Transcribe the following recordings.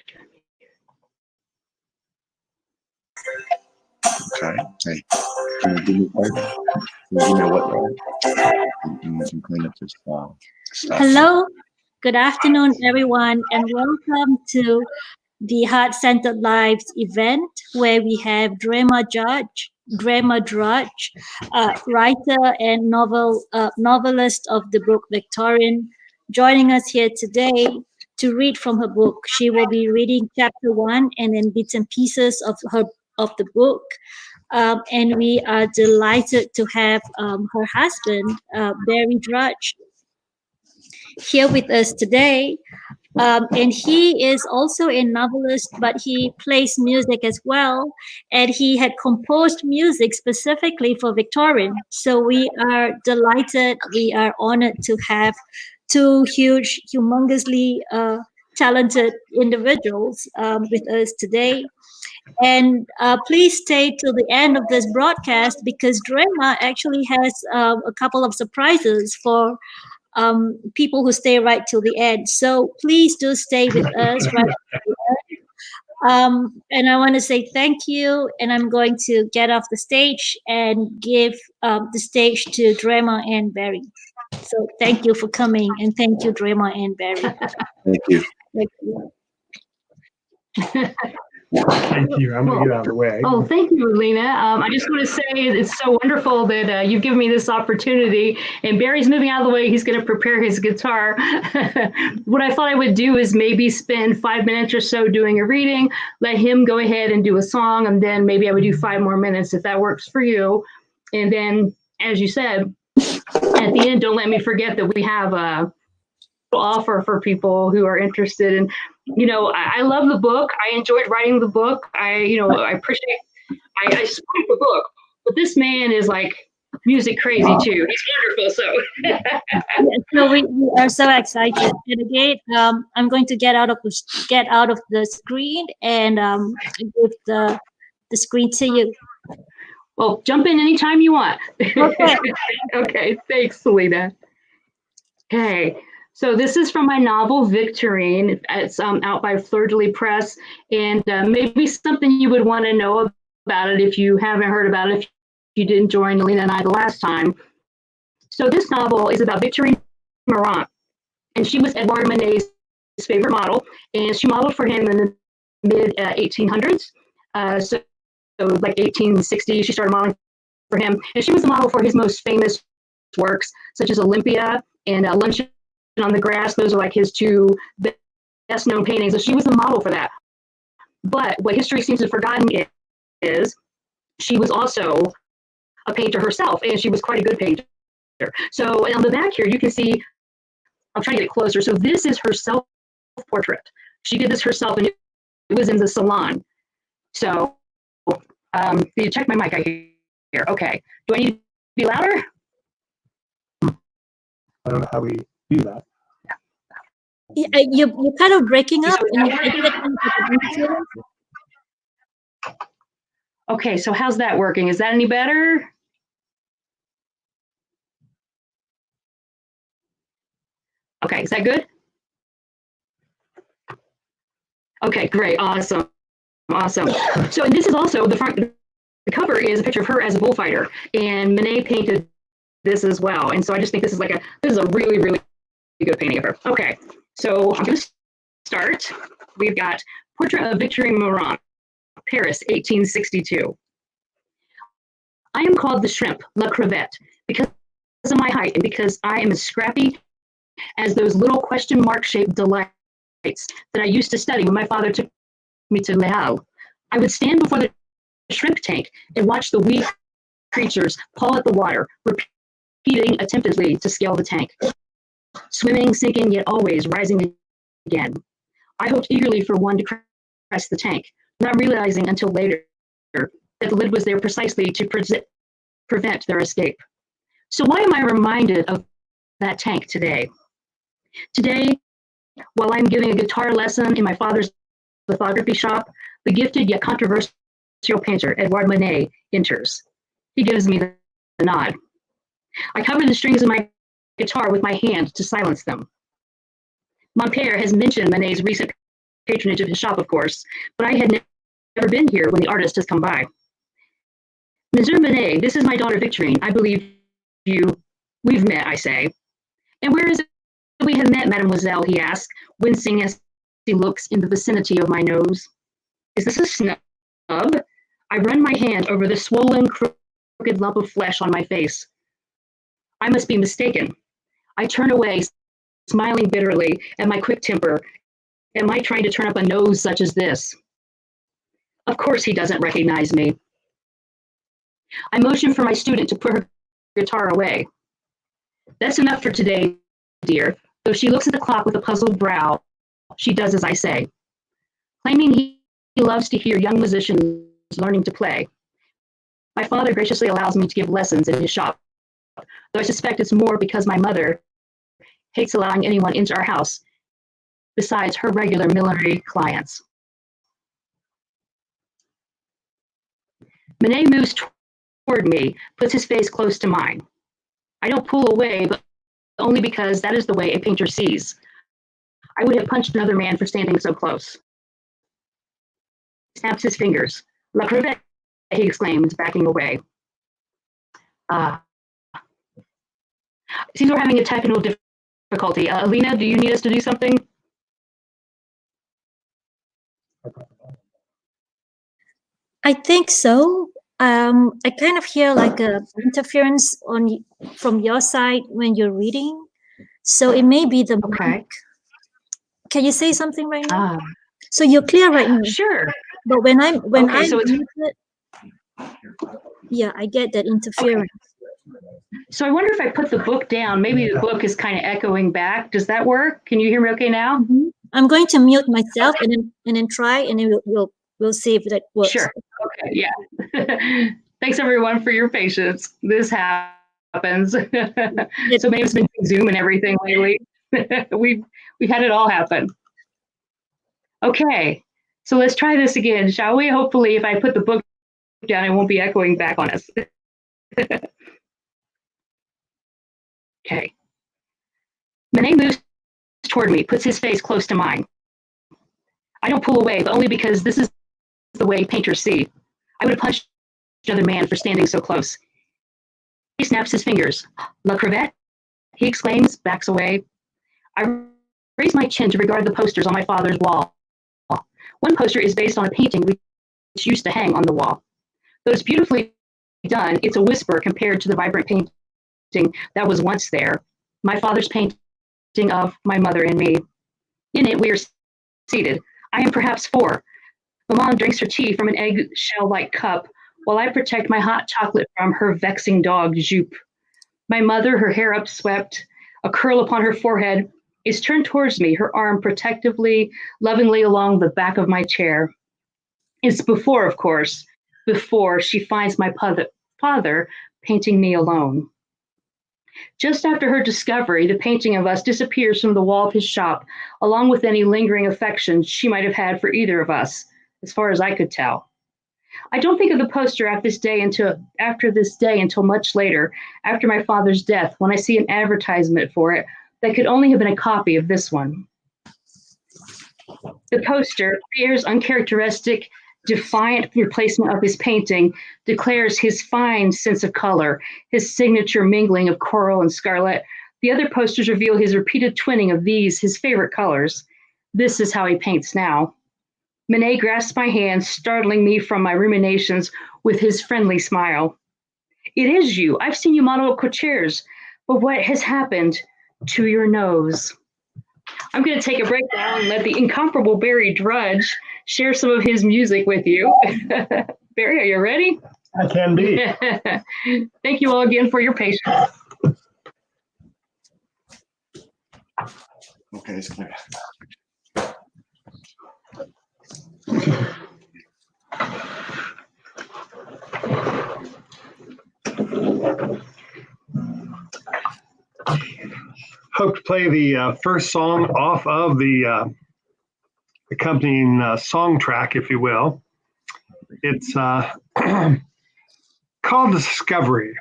Okay. Hey, can you do me a favor? Can you give me a wet rag? And you can clean up this stuff. Hello, good afternoon, everyone, and welcome to the Heart Centered Lives event where we have Drema Drudge, writer and novelist of the book Victorine, joining us here today to read from her book. She will be reading chapter 1 and then bits and pieces of the book. And we are delighted to have her husband, Barry Drudge, here with us today. And he is also a novelist, but he plays music as well. And he had composed music specifically for Victorine. So we are delighted, we are honored to have two humongously talented individuals with us today. And please stay till the end of this broadcast because Drema actually has a couple of surprises for people who stay right till the end. So please do stay with us right till the end. And I want to say thank you. And I'm going to get off the stage and give the stage to Drema and Barry. So thank you for coming, and thank you, Drema and Barry. Thank you. Thank you. Thank you. I'm going to get out of the way. Oh, thank you, Lena. I just want to say it's so wonderful that you've given me this opportunity. And Barry's moving out of the way. He's going to prepare his guitar. What I thought I would do is maybe spend 5 minutes or so doing a reading, let him go ahead and do a song, and then maybe I would do 5 more minutes if that works for you. And then, as you said, at the end, don't let me forget that we have a offer for people who are interested in, I love the book. I enjoyed writing the book. I appreciate, I support the book, but this man is like music crazy too. He's wonderful. So we are so excited. And again, I'm going to get out of the screen and give the screen to you. Well, jump in anytime you want. Okay. Okay. Thanks, Selena. Okay. So this is from my novel, Victorine. It's out by Fleur-de-Lis Press, and maybe something you would want to know about it if you haven't heard about it, if you didn't join Lena and I the last time. So this novel is about Victorine Meurant, and she was Edouard Manet's favorite model, and she modeled for him in the mid-1800s. So like 1860, she started modeling for him, and she was the model for his most famous works, such as Olympia and Luncheon on the Grass. Those are like his two best known paintings. So she was the model for that. But what history seems to have forgotten is she was also a painter herself, and she was quite a good painter. So on the back here, you can see, I'm trying to get it closer. So this is her self-portrait. She did this herself, and it was in the salon. So you check my mic out here. Okay. Do I need to be louder? I don't know how we do that. You're kind of breaking up. Okay, so how's that working? Is that any better? Okay, is that good? Okay, great, awesome. So this is also the front. The cover is a picture of her as a bullfighter, and Manet painted this as well. And so I just think this is a really, really good painting of her. Okay. So I'm going to start. We've got Portrait of Victorine Meurant, Paris, 1862. I am called the shrimp, la crevette, because of my height and because I am as scrappy as those little question mark shaped delights that I used to study when my father took me to Le Havre. I would stand before the shrimp tank and watch the wee creatures paw at the water, repeating attemptedly to scale the tank. Swimming, sinking, yet always rising again. I hoped eagerly for one to press the tank, not realizing until later that the lid was there precisely to prevent their escape. So why am I reminded of that tank today? Today, while I'm giving a guitar lesson in my father's lithography shop, the gifted yet controversial painter Edouard Manet enters. He gives me the nod. I cover the strings of my guitar with my hand to silence them. Mon père has mentioned Manet's recent patronage of his shop, of course, but I had never been here when the artist has come by. Monsieur Manet, this is my daughter Victorine. I believe we've met, I say. And where is it we have met, mademoiselle, he asks, wincing as he looks in the vicinity of my nose. Is this a snub? I run my hand over the swollen, crooked lump of flesh on my face. I must be mistaken. I turn away, smiling bitterly at my quick temper. Am I trying to turn up a nose such as this? Of course he doesn't recognize me. I motion for my student to put her guitar away. That's enough for today, dear. Though she looks at the clock with a puzzled brow, she does as I say. Claiming he loves to hear young musicians learning to play, my father graciously allows me to give lessons in his shop, though I suspect it's more because my mother hates allowing anyone into our house besides her regular millinery clients. Manet moves toward me, puts his face close to mine. I don't pull away, but only because that is the way a painter sees. I would have punched another man for standing so close. He snaps his fingers. La crevette, he exclaims, backing away. Seems we're having a technical difficulty. Alina, do you need us to do something? I think so. I kind of hear like a interference from your side when you're reading. So it may be the Okay. mic. Can you say something right now? So you're clear right now. Sure. But when I'm so it's muted, yeah, I get that interference. So I wonder if I put the book down, maybe the book is kind of echoing back. Does that work? Can you hear me okay now? I'm going to mute myself and then try, and then we'll see if that works. Sure. Okay. Yeah. Thanks everyone for your patience. This happens. So maybe it's been Zoom and everything lately. We've had it all happen. Okay. So let's try this again, shall we? Hopefully, if I put the book down, it won't be echoing back on us. Okay. Manet moves toward me, puts his face close to mine. I don't pull away, but only because this is the way painters see. I would have punched another man for standing so close. He snaps his fingers. La crevette, he exclaims, backs away. I raise my chin to regard the posters on my father's wall. One poster is based on a painting which used to hang on the wall. Though it's beautifully done, it's a whisper compared to the vibrant painting that was once there. My father's painting of my mother and me. In it, we are seated. I am perhaps 4. Maman drinks her tea from an eggshell-like cup, while I protect my hot chocolate from her vexing dog, Jupe. My mother, her hair upswept, a curl upon her forehead, is turned towards me, her arm protectively, lovingly along the back of my chair. It's before, of course, before she finds my father painting me alone. Just after her discovery, the painting of us disappears from the wall of his shop, along with any lingering affection she might have had for either of us, as far as I could tell. I don't think of the poster after this day until much later, after my father's death, when I see an advertisement for it that could only have been a copy of this one. The poster, Pierre's uncharacteristic, defiant replacement of his painting, declares his fine sense of color, his signature mingling of coral and scarlet. The other posters reveal his repeated twinning of these, his favorite colors. This is how he paints now. Manet grasps my hand, startling me from my ruminations with his friendly smile. It is you. I've seen you model coutures, but what has happened to your nose? I'm going to take a break now and let the incomparable Barry Drudge share some of his music with you. Barry, are you ready? I can be. Thank you all again for your patience. Okay, it's clear. Hope to play the first song off of the accompanying song track, if you will. It's called Discovery,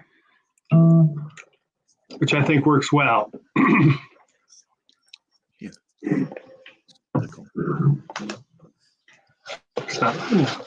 which I think works well. Yeah. That's not good enough.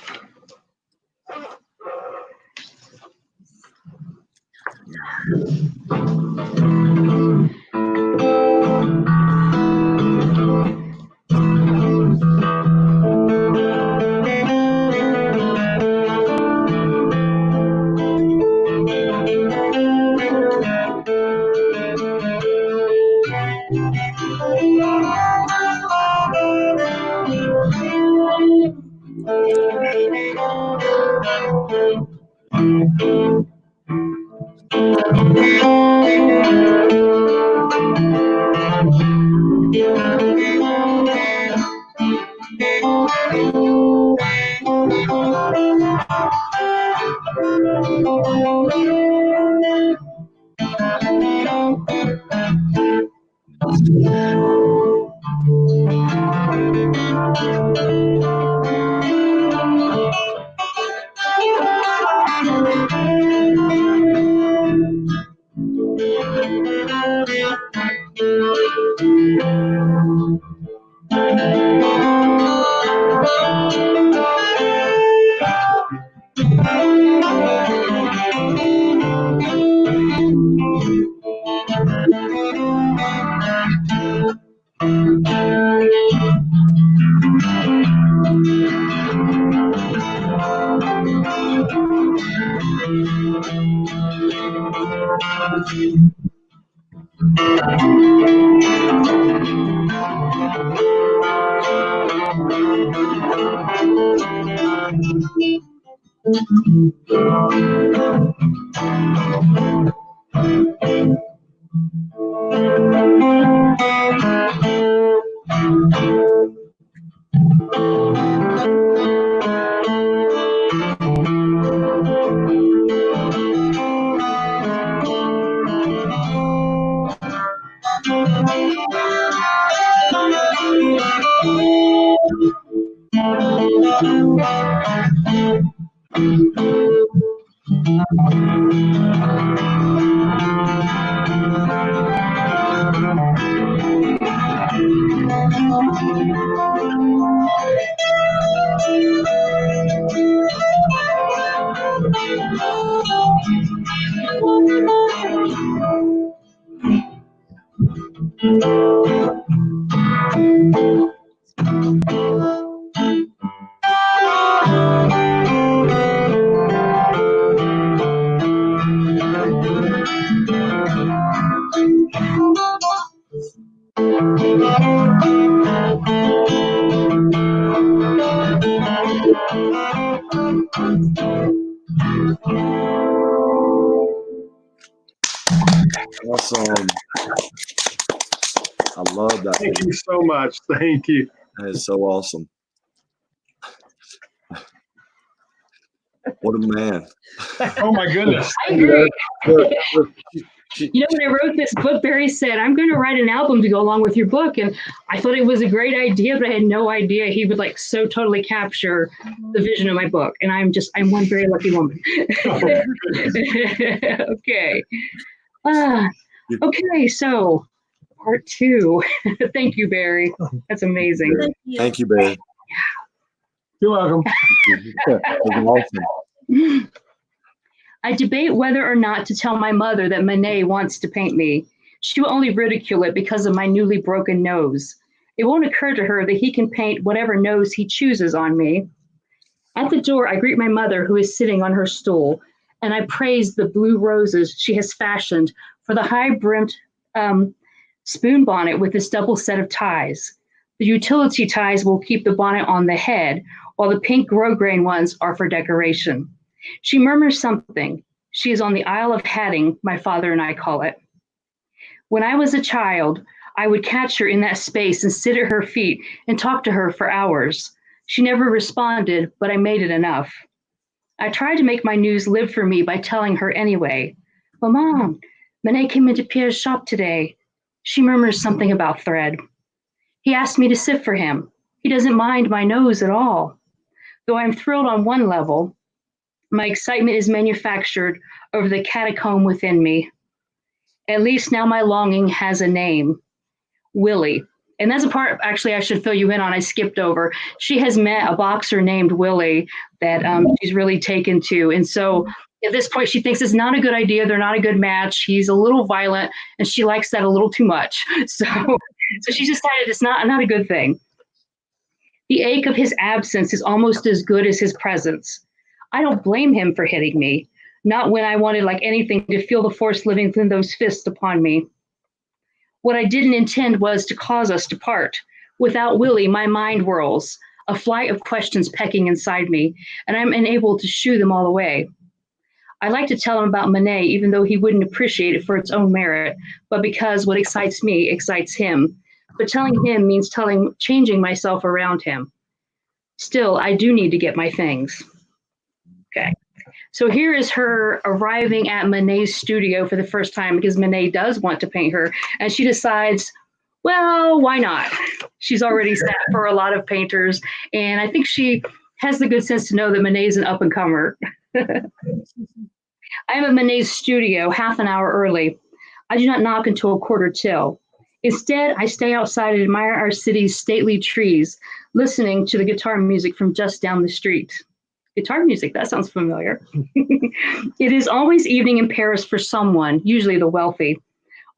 Awesome. I love that. Thank you so much. Thank you. That is so awesome. What a man. Oh my goodness. I agree. She- You know, when I wrote this book, Barry said, I'm going to write an album to go along with your book. And I thought it was a great idea, but I had no idea he would like so totally capture the vision of my book. And I'm one very lucky woman. Okay. Okay, so part 2. Thank you, Barry. That's amazing. Thank you. Thank you, Barry. You're welcome. That was awesome. I debate whether or not to tell my mother that Manet wants to paint me. She will only ridicule it because of my newly broken nose. It won't occur to her that he can paint whatever nose he chooses on me. At the door, I greet my mother, who is sitting on her stool, and I praise the blue roses she has fashioned for the high-brimmed spoon bonnet with this double set of ties. The utility ties will keep the bonnet on the head, while the pink grosgrain ones are for decoration. She murmurs something. She is on the Isle of Hatting, my father and I call it. When I was a child, I would catch her in that space and sit at her feet and talk to her for hours. She never responded, but I made it enough. I tried to make my news live for me by telling her anyway. Maman, Manet came into Pierre's shop today. She murmurs something about thread. He asked me to sit for him. He doesn't mind my nose at all. Though I'm thrilled on one level, my excitement is manufactured over the catacomb within me. At least now my longing has a name, Willie, And that's a part, actually, I should fill you in on. I skipped over. She has met a boxer named Willie that she's really taken to. And so at this point, she thinks it's not a good idea. They're not a good match. He's a little violent, and she likes that a little too much. So she decided it's not a good thing. The ache of his absence is almost as good as his presence. I don't blame him for hitting me, not when I wanted like anything to feel the force living within those fists upon me. What I didn't intend was to cause us to part. Without Willie, my mind whirls, a flight of questions pecking inside me, and I'm unable to shoo them all away. I like to tell him about Manet, even though he wouldn't appreciate it for its own merit, but because what excites me excites him. But telling him means changing myself around him. Still, I do need to get my things. Okay. So here is her arriving at Manet's studio for the first time because Manet does want to paint her. And she decides, well, why not? She's already sat for a lot of painters. And I think she has the good sense to know that Manet's an up-and-comer. I am at Manet's studio half an hour early. I do not knock until 1:45. Instead, I stay outside and admire our city's stately trees, listening to the guitar music from just down the street. Guitar music, that sounds familiar. It is always evening in Paris for someone, usually the wealthy.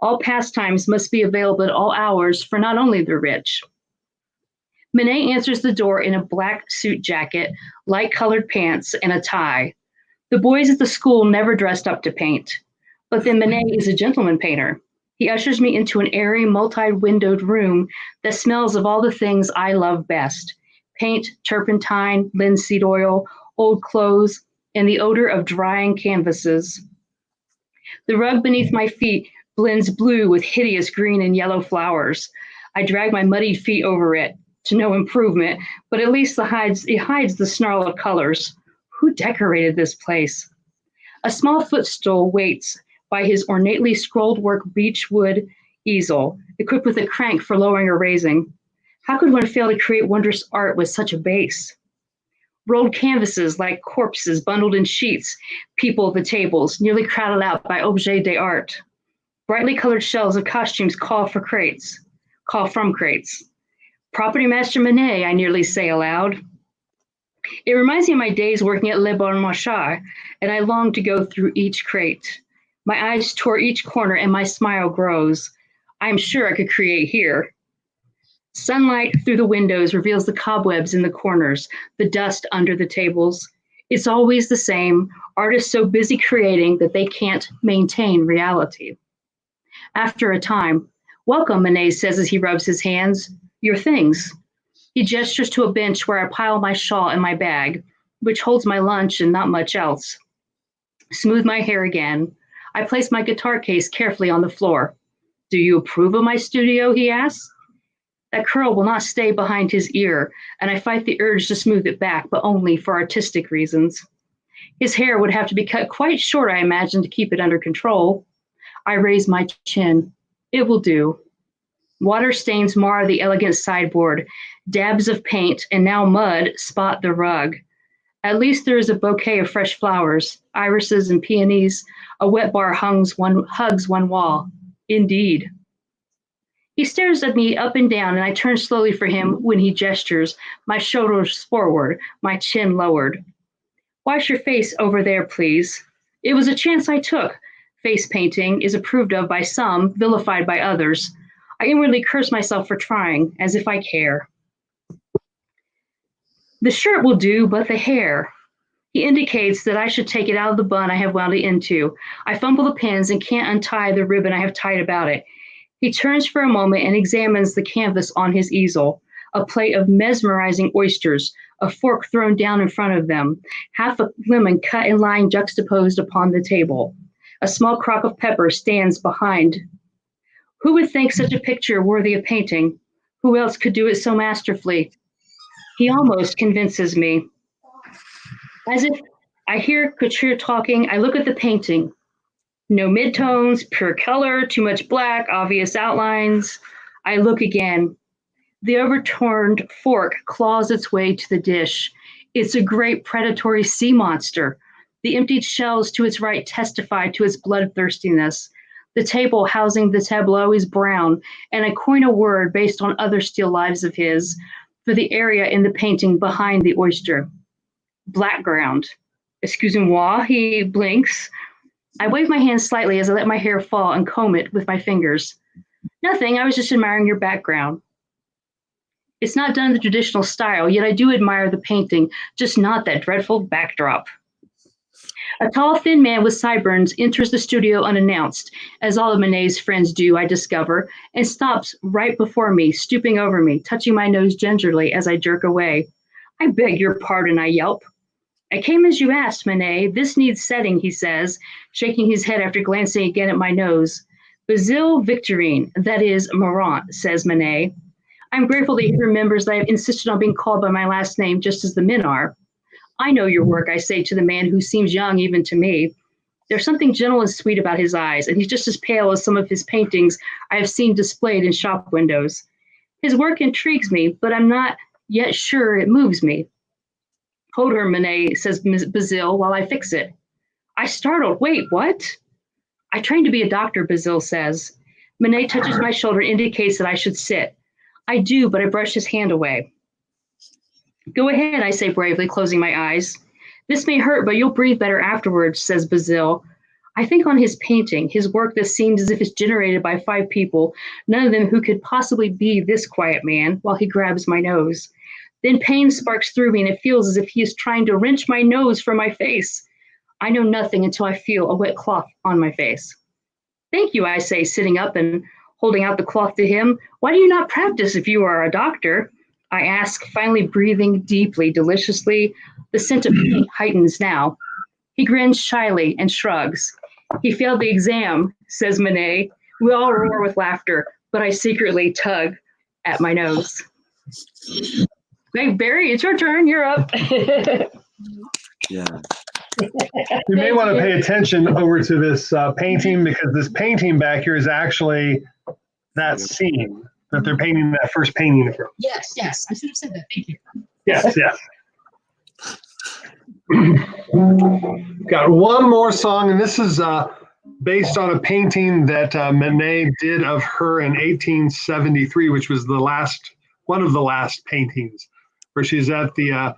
All pastimes must be available at all hours for not only the rich. Manet answers the door in a black suit jacket, light-colored pants, and a tie. The boys at the school never dressed up to paint. But then Manet is a gentleman painter. He ushers me into an airy, multi-windowed room that smells of all the things I love best: paint, turpentine, linseed oil, old clothes, and the odor of drying canvases. The rug beneath my feet blends blue with hideous green and yellow flowers. I drag my muddied feet over it, to no improvement, but at least it hides the snarl of colors. Who decorated this place? A small footstool waits by his ornately scrolled work beechwood easel, equipped with a crank for lowering or raising. How could one fail to create wondrous art with such a base? Rolled canvases like corpses bundled in sheets people the tables, nearly crowded out by objets d'art. Brightly colored shelves of costumes call from crates. Property Master Manet, I nearly say aloud. It reminds me of my days working at Le Bon Marché, and I long to go through each crate. My eyes tour each corner and my smile grows. I'm sure I could create here. Sunlight through the windows reveals the cobwebs in the corners, the dust under the tables. It's always the same, artists so busy creating that they can't maintain reality. After a time, welcome, Manet says as he rubs his hands. Your things. He gestures to a bench where I pile my shawl and my bag, which holds my lunch and not much else. Smooth my hair again. I place my guitar case carefully on the floor. Do you approve of my studio, he asks. That curl will not stay behind his ear, and I fight the urge to smooth it back, but only for artistic reasons. His hair would have to be cut quite short, I imagine, to keep it under control. I raise my chin. It will do. Water stains mar the elegant sideboard. Dabs of paint and now mud spot the rug. At least there is a bouquet of fresh flowers, irises and peonies. A wet bar hugs one wall. Indeed. He stares at me up and down, and I turn slowly for him when he gestures, my shoulders forward, my chin lowered. Wash your face over there, please. It was a chance I took. Face painting is approved of by some, vilified by others. I inwardly curse myself for trying, as if I care. The shirt will do, but the hair. He indicates that I should take it out of the bun I have wound it into. I fumble the pins and can't untie the ribbon I have tied about it. He turns for a moment and examines the canvas on his easel, a plate of mesmerizing oysters, a fork thrown down in front of them, half a lemon cut and lying juxtaposed upon the table. A small crock of pepper stands behind. Who would think such a picture worthy of painting? Who else could do it so masterfully? He almost convinces me. As if I hear Couture talking, I look at the painting. No midtones, pure color, too much black, obvious outlines. I look again. The overturned fork claws its way to the dish. It's a great predatory sea monster. The emptied shells to its right testify to its bloodthirstiness. The table housing the tableau is brown, and I coin a word based on other still lives of his for the area in the painting behind the oyster. Blackground. Excusez-moi, he blinks. I wave my hand slightly as I let my hair fall and comb it with my fingers. Nothing, I was just admiring your background. It's not done in the traditional style, yet I do admire the painting, just not that dreadful backdrop. A tall, thin man with sideburns enters the studio unannounced, as all of Manet's friends do, I discover, and stops right before me, stooping over me, touching my nose gingerly as I jerk away. I beg your pardon, I yelp. I came as you asked, Manet. This needs setting, he says, shaking his head after glancing again at my nose. Basile Victorine, that is Meurant, says Manet. I'm grateful that he remembers that I have insisted on being called by my last name just as the men are. I know your work, I say to the man who seems young even to me. There's something gentle and sweet about his eyes, and he's just as pale as some of his paintings I have seen displayed in shop windows. His work intrigues me, but I'm not yet sure it moves me. Hold her, Manet, says Ms. Basile, while I fix it. I startled. Wait, what? I trained to be a doctor, Basile says. Manet touches my shoulder and indicates that I should sit. I do, but I brush his hand away. Go ahead, I say bravely, closing my eyes. This may hurt, but you'll breathe better afterwards, says Basile. I think on his painting, his work that seems as if it's generated by 5 people, none of them who could possibly be this quiet man, while he grabs my nose. Then pain sparks through me, and it feels as if he is trying to wrench my nose from my face. I know nothing until I feel a wet cloth on my face. Thank you, I say, sitting up and holding out the cloth to him. Why do you not practice if you are a doctor? I ask, finally breathing deeply, deliciously. The scent of paint heightens now. He grins shyly and shrugs. He failed the exam, says Manet. We all roar with laughter, but I secretly tug at my nose. Hey, Barry, it's your turn. You're up. Yeah. You may want to pay attention over to this painting, because this painting back here is actually that scene that they're painting, that first painting from. Yes, I should have said that. Thank you. Yes. Got one more song, and this is based on a painting that Manet did of her in 1873, which was one of the last paintings, where she's at the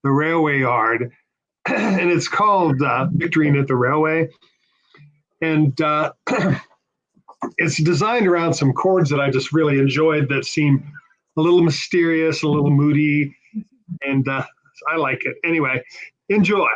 railway yard, and it's called Victorine at the Railway, and it's designed around some chords that I just really enjoyed that seem a little mysterious, a little moody, and I like it. Anyway, enjoy.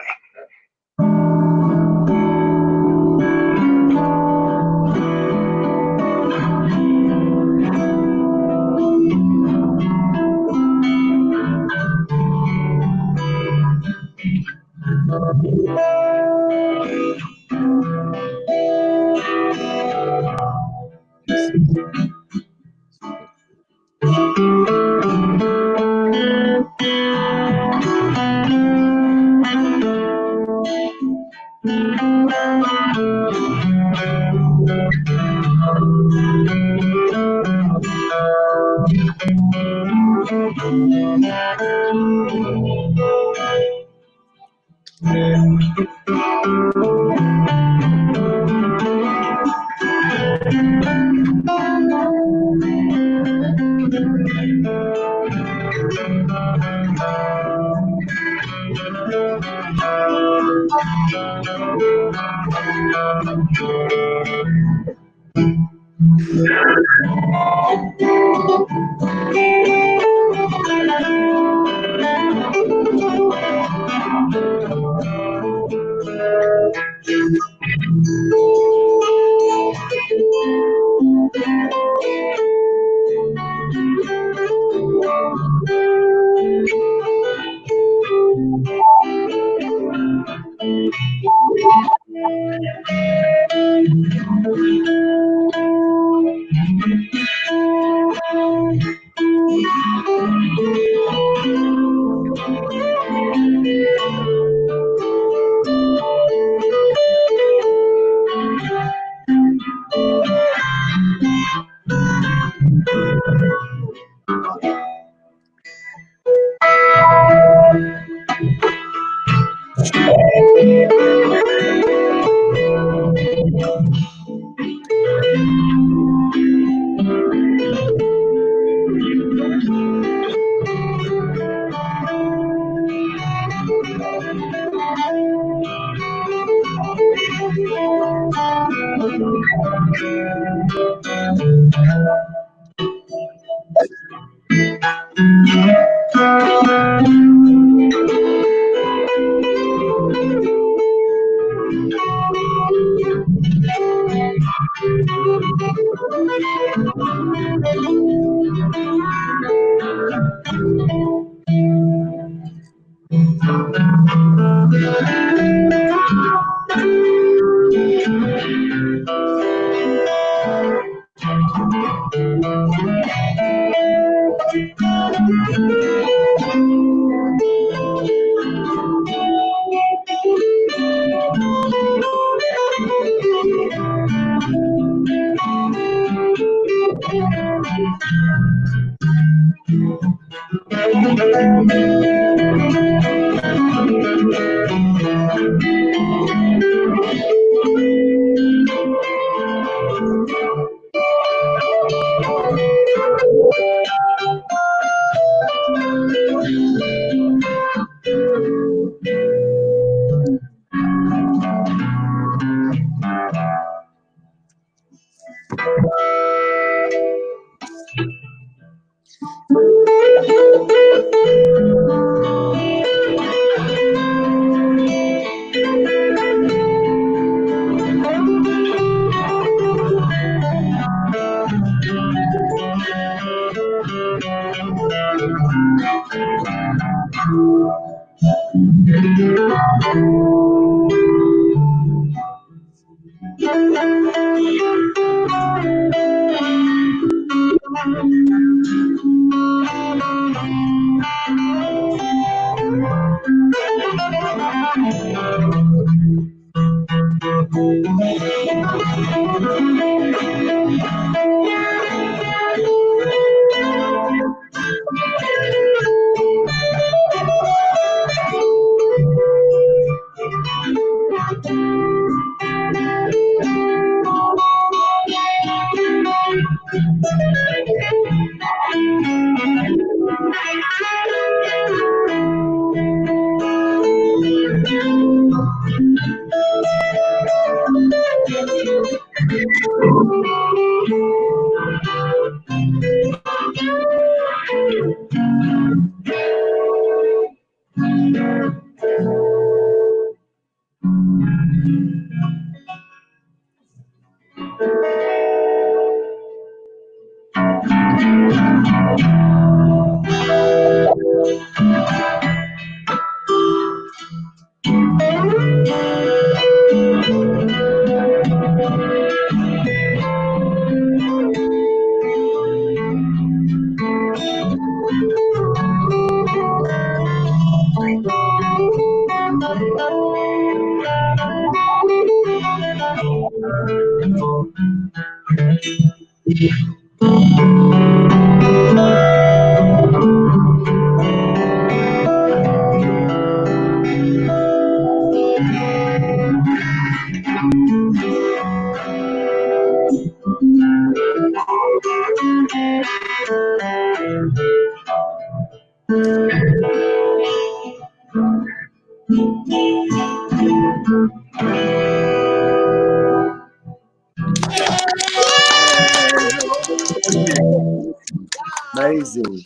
Amazing.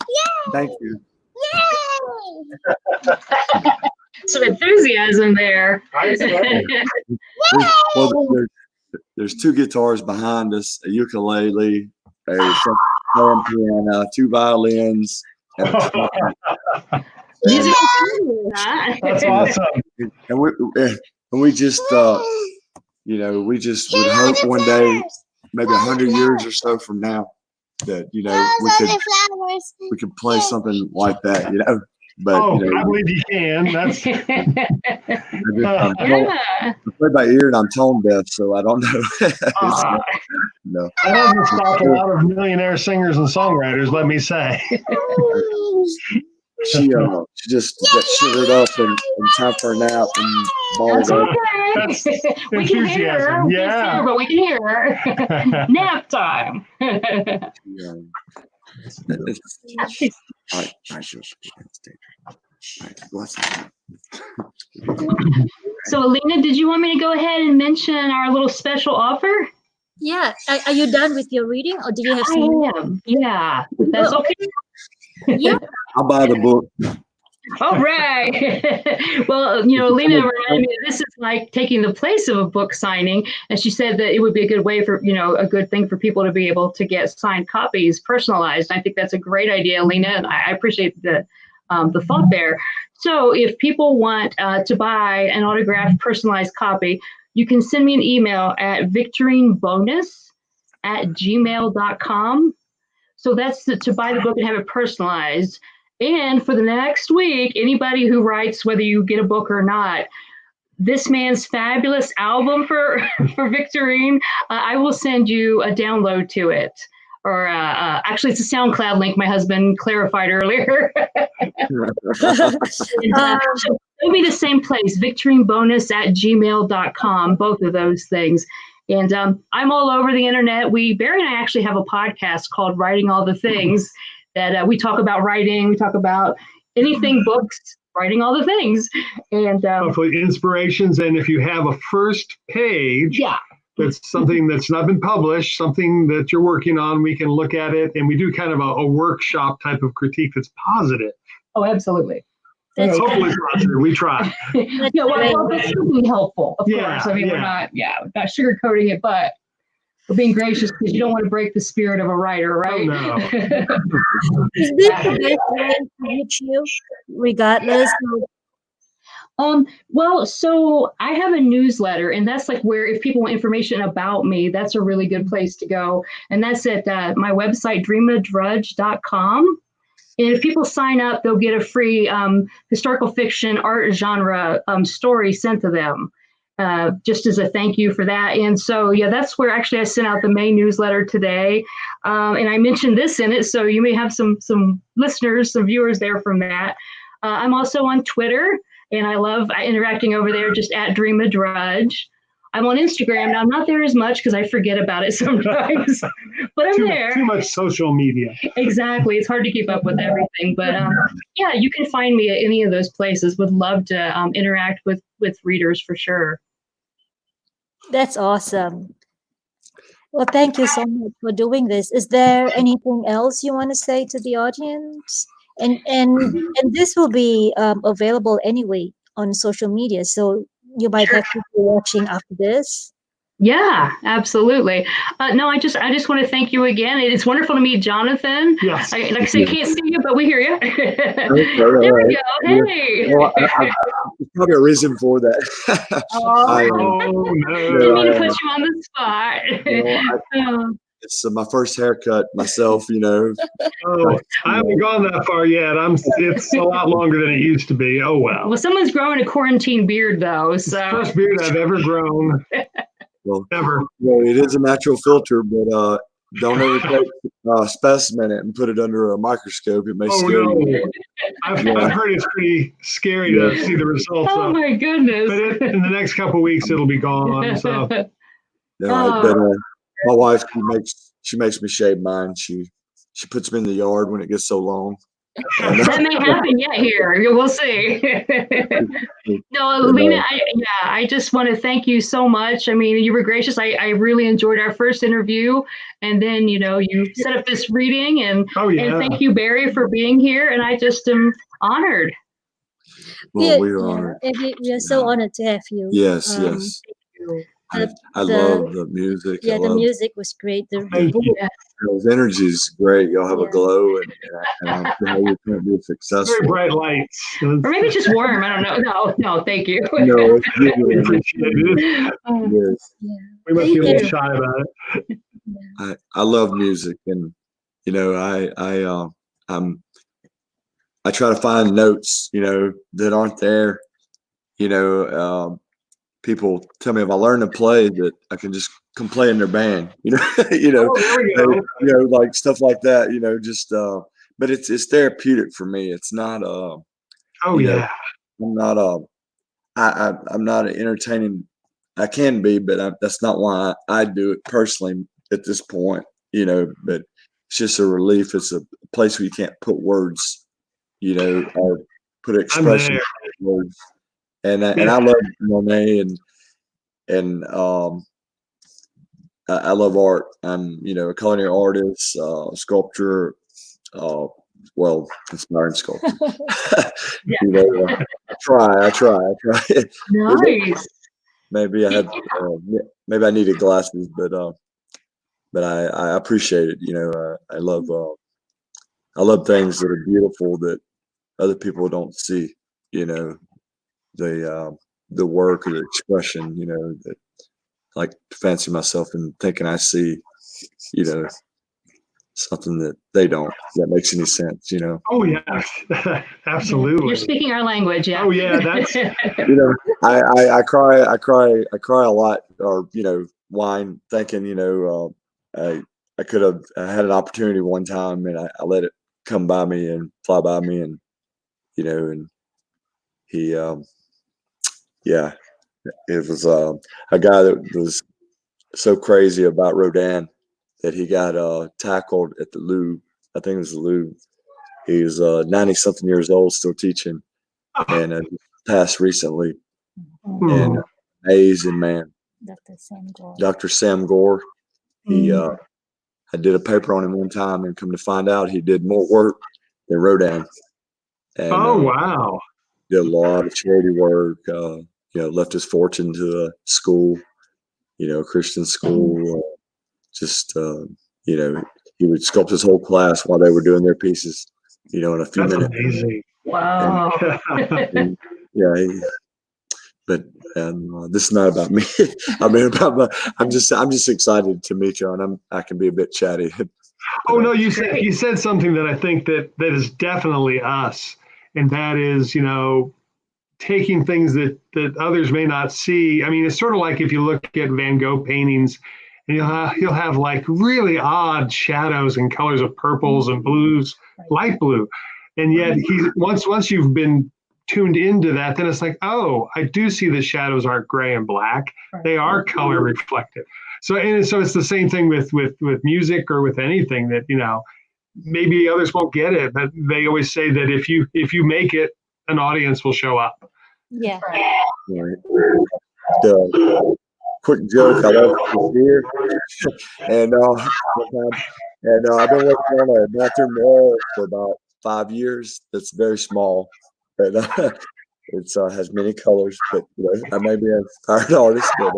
Thank you. Some enthusiasm there. There's two guitars behind us, a ukulele, a grand piano, two violins, and a trumpet. That's awesome. And we just, we just would hope one day, maybe 100 years or so from now, that we could play something like that, But I believe you can. That's I play by ear and I'm tone deaf, so I don't know. No. That doesn't stop a lot of millionaire singers and songwriters, let me say. She just got sugared up and time for a nap and balled up. That's we can hear her. Yeah. But we can hear her. Nap time. All right, what's that? So, Alina, did you want me to go ahead and mention our little special offer? Yeah. Are you done with your reading, or do you have some? I am. Yeah, that's okay. Yeah. I'll buy the book. All right. Well, Alina reminded me this is like taking the place of a book signing. And she said that it would be a good way for, a good thing for people to be able to get signed copies personalized. I think that's a great idea, Alina. And I appreciate the thought there. So if people want to buy an autographed personalized copy, you can send me an email at victorinebonus@gmail.com. So that's to buy the book and have it personalized. And for the next week, anybody who writes, whether you get a book or not, this man's fabulous album for Victorine, I will send you a download to it. Or actually, it's a SoundCloud link my husband clarified earlier. So it'll be the same place, victorinebonus@gmail.com, both of those things. And I'm all over the internet. Barry and I actually have a podcast called Writing All the Things that we talk about writing. We talk about anything books, writing all the things. And hopefully inspirations. And if you have a first page, that's something that's not been published, something that you're working on, we can look at it. And we do kind of a workshop type of critique that's positive. Oh, absolutely. That's hopefully positive. We try. Well, that's really helpful, of course. I mean, we're not sugarcoating it, but we're being gracious because you don't want to break the spirit of a writer, right? Oh, no. Is this the best way to reach you, regardless of? Well, so I have a newsletter, and that's like where if people want information about me, that's a really good place to go. And that's at my website, dremadrudge.com. And if people sign up, they'll get a free historical fiction art genre story sent to them, just as a thank you for that. And so, that's where actually I sent out the May newsletter today. And I mentioned this in it, so you may have some listeners, some viewers there from that. I'm also on Twitter, and I love interacting over there, just at Drema Drudge. I'm on Instagram. Now, I'm not there as much because I forget about it sometimes, but I'm there. Too much social media. Exactly. It's hard to keep up with everything. But you can find me at any of those places. Would love to interact with readers for sure. That's awesome. Well, thank you so much for doing this. Is there anything else you want to say to the audience? And this will be available anyway on social media. So you might have people watching after this. Yeah, absolutely. No, I just want to thank you again. It's wonderful to meet Jonathan. Yes. Like I say, can't see you, but we hear you. There we go. Hey. Well, there's probably a reason for that. No. Didn't mean to put you on the spot. It's my first haircut myself, Oh, I haven't gone that far yet. It's a lot longer than it used to be. Oh, well. Well, someone's growing a quarantine beard, though. So. It's the first beard I've ever grown. Well, ever. Well, it is a natural filter, but don't ever take a specimen and put it under a microscope. It may scare you. I've heard it's pretty scary to see the results. Oh, my goodness. But in the next couple of weeks, it'll be gone. So. But my wife, she makes me shave mine. She puts me in the yard when it gets so long. That may happen yet here. We'll see. No, Alina, I just want to thank you so much. I mean, you were gracious. I really enjoyed our first interview. And then, you set up this reading. And thank you, Barry, for being here. And I just am honored. Well, we are honored. We are so honored to have you. Yes, yes. I love the music. Yeah, the music was great. The energy is great. Y'all have a glow, and I'm sure you're going to be successful. Very bright lights. Or maybe it's just warm. I don't know. No, thank you. No, it's we appreciate it. Yes. We must be a little shy about it. I love music, and I try to find notes, that aren't there. People tell me if I learn to play that I can just come play in their band, like stuff like that, but it's therapeutic for me. It's not, I'm not, I'm not an entertaining. I can be, but that's not why I do it personally at this point, but it's just a relief. It's a place where you can't put words, you know, or put expression in words. And I love Monet and I love art. I'm, you know, a culinary artist, sculptor, well, inspiring sculptor. You know, I try. Nice. Maybe I had, maybe I needed glasses, but I appreciate it. You know, I love things that are beautiful that other people don't see. You know, the work or the expression. You know, that I like to fancy myself and thinking I see. You know, something that they don't. That makes any sense. You know. Oh yeah, absolutely. You're speaking our language, yeah. Oh yeah, that's. You know, I cry a lot, or you know, whine, thinking, you know, I could have had an opportunity one time, and I let it come by me and fly by me, and you know, and he, yeah, it was a guy that was so crazy about Rodin that he got tackled at the Louvre. I think it was the Louvre. He's 90 something years old, still teaching, and passed recently. And amazing man, Dr. Sam Gore. He, I did a paper on him one time, and come to find out, he did more work than Rodin. And, wow! Did a lot of charity work. You know, left his fortune to a school, you know, a Christian school. Just you know, he would sculpt his whole class while they were doing their pieces. You know, in a few That's minutes. Amazing. Wow. And, yeah. But this is not about me. I mean, I'm just excited to meet you, and I can be a bit chatty. Oh no, you said something that I think that is definitely us, and that is, you know, taking things that others may not see. I mean, it's sort of like if you look at Van Gogh paintings, and he'll have like really odd shadows and colors of purples and blues, light blue, and yet once you've been tuned into that, then it's like, oh, I do see the shadows aren't gray and black; they are color reflective. So it's the same thing with music or with anything that, you know, maybe others won't get it, but they always say that if you make it, an audience will show up. Yeah. Right. Quick joke. I love to hear, and I've been working on a bathroom wall for about 5 years. It's very small, and it has many colors. But you know, I may be an inspired artist, but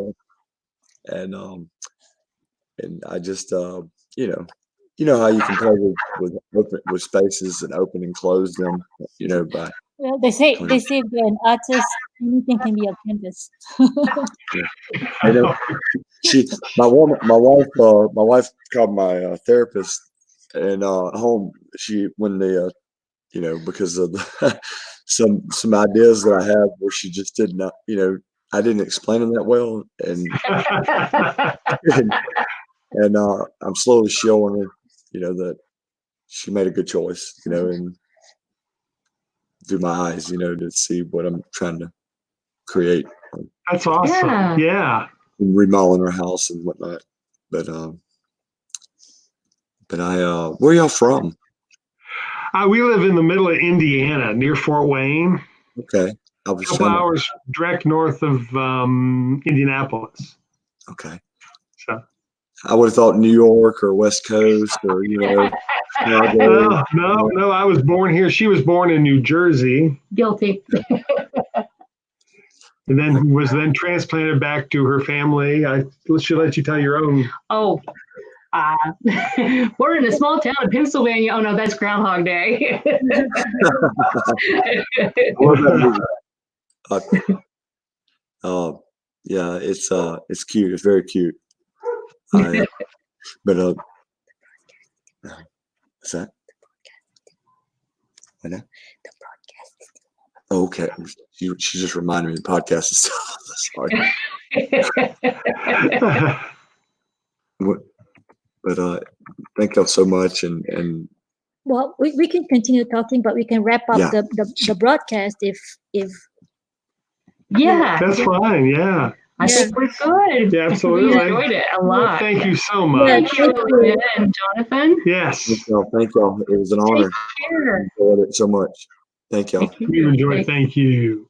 and I just you know how you can play with spaces and open and close them, you know, by Well, they say if you're an artist, anything can be a canvas. I know my wife called my therapist, and home when they you know, because of some ideas that I have where she just did not, you know, I didn't explain them that well, and and I'm slowly showing her, you know, that she made a good choice, you know, and through my eyes, you know, to see what I'm trying to create. That's awesome. Yeah. And remodeling her house and whatnot. But where y'all from? We live in the middle of Indiana, near Fort Wayne. Okay. I was a couple hours direct north of Indianapolis. Okay. So I would have thought New York or West Coast or, you know, Chicago. No. I was born here. She was born in New Jersey. Guilty. And then was transplanted back to her family. I should let you tell your own. Oh, we're in a small town in Pennsylvania. Oh no, that's Groundhog Day. Yeah, it's cute. It's very cute. But what's that? I know. Oh, okay. She just reminded me the podcast is still. Sorry. But thank y'all so much, and well, we can continue talking, but we can wrap up the broadcast if yeah, that's fine. Yeah, I think we're good. Yeah, absolutely. We enjoyed it a lot. Thank you so Yeah, much. Thank you, Olivia and Jonathan. Yes. Thank y'all. Thank y'all. It was an honor. Take care. I enjoyed it so much. Thank y'all. Thank you. We enjoyed it. Thank you.